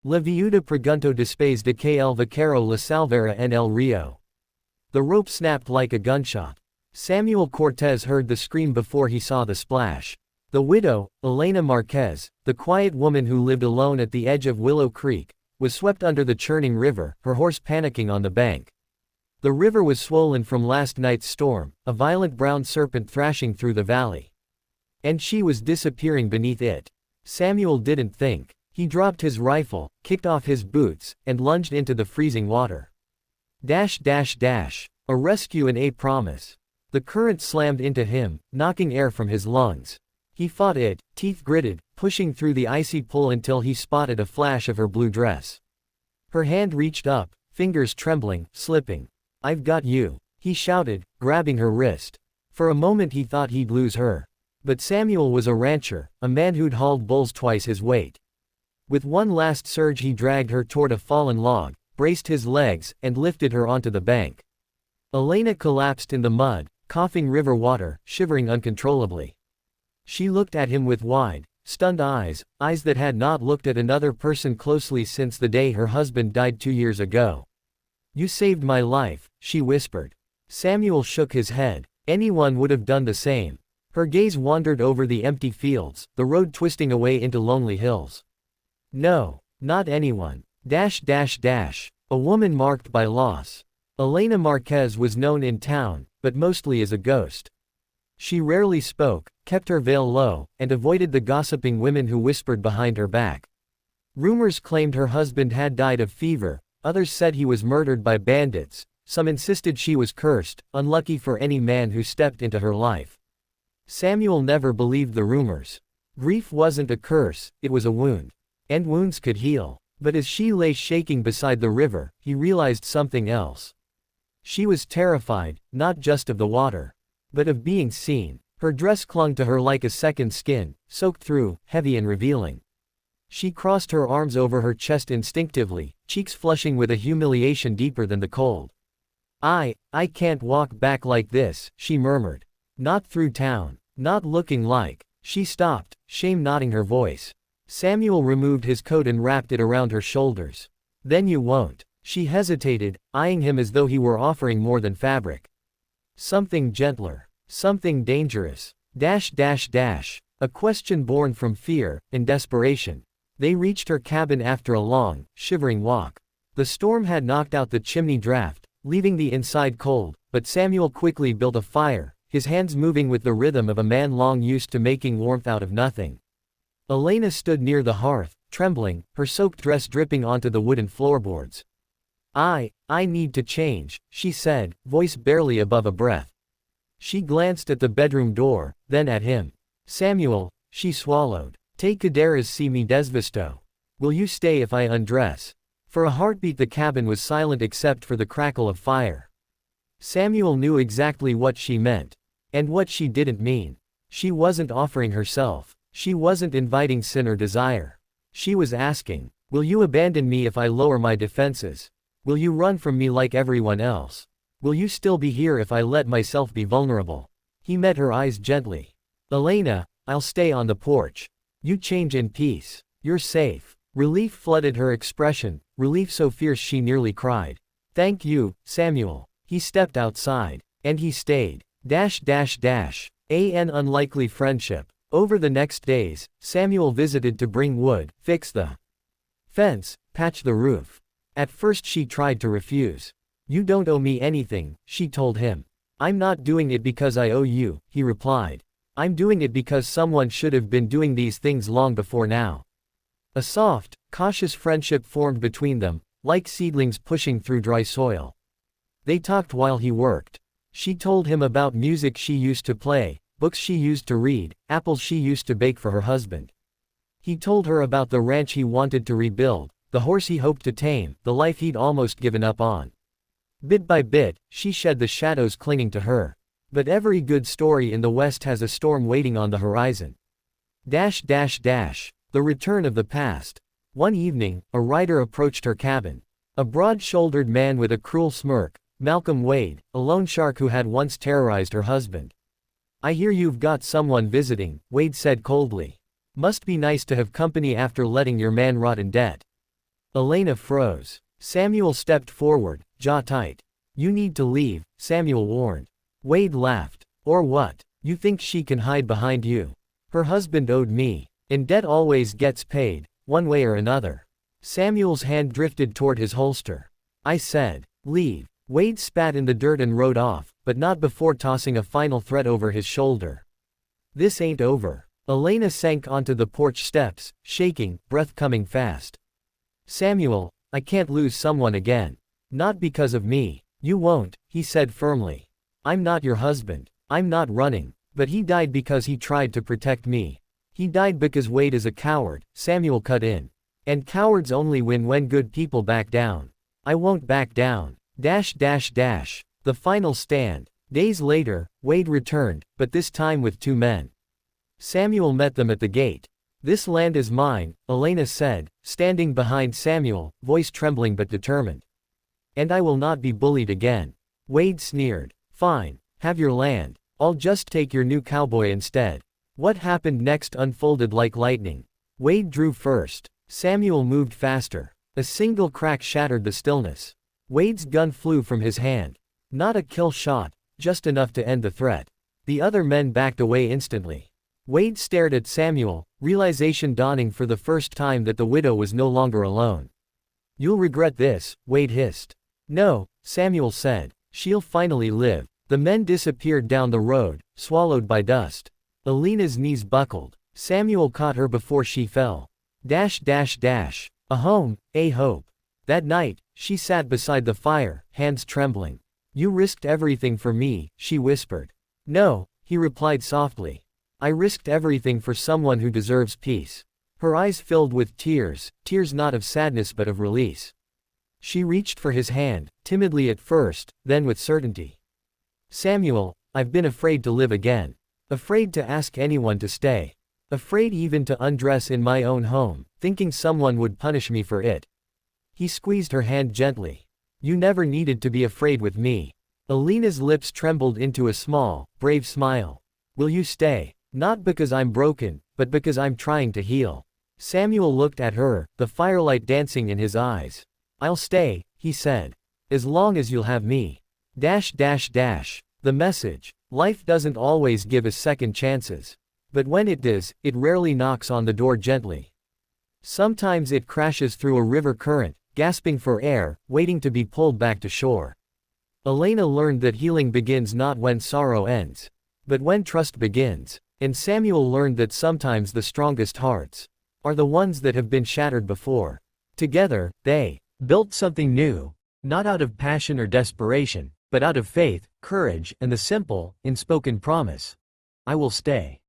La Viuda preguntó después de que el Vaquero la salvara en el río. The rope snapped like a gunshot. Samuel Cortez heard the scream before he saw the splash. The widow, Elena Marquez, the quiet woman who lived alone at the edge of Willow Creek, was swept under the churning river, her horse panicking on the bank. The river was swollen from last night's storm, a violent brown serpent thrashing through the valley. And she was disappearing beneath it. Samuel didn't think. He dropped his rifle, kicked off his boots, and lunged into the freezing water. A rescue and a promise. The current slammed into him, knocking air from his lungs. He fought it, teeth gritted, pushing through the icy pull until he spotted a flash of her blue dress. Her hand reached up, fingers trembling, slipping. "I've got you," he shouted, grabbing her wrist. For a moment he thought he'd lose her. But Samuel was a rancher, a man who'd hauled bulls twice his weight. With one last surge he dragged her toward a fallen log, braced his legs, and lifted her onto the bank. Elena collapsed in the mud, coughing river water, shivering uncontrollably. She looked at him with wide, stunned eyes, eyes that had not looked at another person closely since the day her husband died 2 years ago. "You saved my life," she whispered. Samuel shook his head. Anyone would have done the same. Her gaze wandered over the empty fields, the road twisting away into lonely hills. "No, not anyone. A woman marked by loss." Elena Marquez was known in town, but mostly as a ghost. She rarely spoke, kept her veil low, and avoided the gossiping women who whispered behind her back. Rumors claimed her husband had died of fever, others said he was murdered by bandits, some insisted she was cursed, unlucky for any man who stepped into her life. Samuel never believed the rumors. Grief wasn't a curse, it was a wound. And wounds could heal. But as she lay shaking beside the river, he realized something else. She was terrified, not just of the water, but of being seen. Her dress clung to her like a second skin, soaked through, heavy and revealing. She crossed her arms over her chest instinctively, cheeks flushing with a humiliation deeper than the cold. I can't walk back like this," she murmured. "Not through town. Not looking like." She stopped, shame knotting her voice. Samuel removed his coat and wrapped it around her shoulders. "Then you won't." She hesitated, eyeing him as though he were offering more than fabric. "Something gentler. Something dangerous. A question born from fear and desperation. They reached her cabin after a long, shivering walk. The storm had knocked out the chimney draft, leaving the inside cold, but Samuel quickly built a fire, his hands moving with the rhythm of a man long used to making warmth out of nothing. Elena stood near the hearth, trembling, her soaked dress dripping onto the wooden floorboards. I need to change," she said, voice barely above a breath. She glanced at the bedroom door, then at him. "Samuel," she swallowed. "Te quedarás si me desvisto. Will you stay if I undress?" For a heartbeat the cabin was silent except for the crackle of fire. Samuel knew exactly what she meant. And what she didn't mean. She wasn't offering herself. She wasn't inviting sin or desire. She was asking, "Will you abandon me if I lower my defenses? Will you run from me like everyone else? Will you still be here if I let myself be vulnerable?" He met her eyes gently. "Elena, I'll stay on the porch. You change in peace. You're safe." Relief flooded her expression, relief so fierce she nearly cried. "Thank you, Samuel." He stepped outside. And he stayed. An unlikely friendship. Over the next days, Samuel visited to bring wood, fix the fence, patch the roof. At first she tried to refuse. "You don't owe me anything," she told him. "I'm not doing it because I owe you," he replied. "I'm doing it because someone should have been doing these things long before now." A soft, cautious friendship formed between them, like seedlings pushing through dry soil. They talked while he worked. She told him about music she used to play, books she used to read, apples she used to bake for her husband. He told her about the ranch he wanted to rebuild, the horse he hoped to tame, the life he'd almost given up on. Bit by bit, she shed the shadows clinging to her. But every good story in the West has a storm waiting on the horizon. The return of the past. One evening, a rider approached her cabin. A broad-shouldered man with a cruel smirk, Malcolm Wade, a loan shark who had once terrorized her husband. "I hear you've got someone visiting," Wade said coldly. "Must be nice to have company after letting your man rot in debt." Elena froze. Samuel stepped forward, jaw tight. You need to leave, Samuel warned. Wade laughed. Or what? You think she can hide behind you? Her husband owed me. And debt always gets paid, one way or another. Samuel's hand drifted toward his holster. I said, leave. Wade spat in the dirt and rode off, but not before tossing a final threat over his shoulder. This ain't over. Elena sank onto the porch steps, shaking, breath coming fast. Samuel, I can't lose someone again. Not because of me. You won't, he said firmly. I'm not your husband. I'm not running. But he died because he tried to protect me. He died because Wade is a coward, Samuel cut in. And cowards only win when good people back down. I won't back down. The final stand. Days later, Wade returned, but this time with 2 men. Samuel met them at the gate. This land is mine, Elena said, standing behind Samuel, voice trembling but determined. And I will not be bullied again. Wade sneered. Fine, have your land. I'll just take your new cowboy instead. What happened next unfolded like lightning. Wade drew first. Samuel moved faster. A single crack shattered the stillness. Wade's gun flew from his hand. Not a kill shot, just enough to end the threat. The other men backed away instantly. Wade stared at Samuel, realization dawning for the first time that the widow was no longer alone. You'll regret this, Wade hissed. No, Samuel said. She'll finally live. The men disappeared down the road, swallowed by dust. Elena's knees buckled. Samuel caught her before she fell. A home, a hope. That night, she sat beside the fire, hands trembling. You risked everything for me, she whispered. No, he replied softly. I risked everything for someone who deserves peace. Her eyes filled with tears, tears not of sadness but of release. She reached for his hand, timidly at first, then with certainty. Samuel, I've been afraid to live again. Afraid to ask anyone to stay. Afraid even to undress in my own home, thinking someone would punish me for it. He squeezed her hand gently. You never needed to be afraid with me. Elena's lips trembled into a small, brave smile. Will you stay? Not because I'm broken, but because I'm trying to heal. Samuel looked at her, the firelight dancing in his eyes. I'll stay, he said. As long as you'll have me. The message. Life doesn't always give us second chances. But when it does, it rarely knocks on the door gently. Sometimes it crashes through a river current, gasping for air, waiting to be pulled back to shore. Elena learned that healing begins not when sorrow ends, but when trust begins. And Samuel learned that sometimes the strongest hearts are the ones that have been shattered before. Together, they built something new, not out of passion or desperation, but out of faith, courage, and the simple, unspoken promise. I will stay.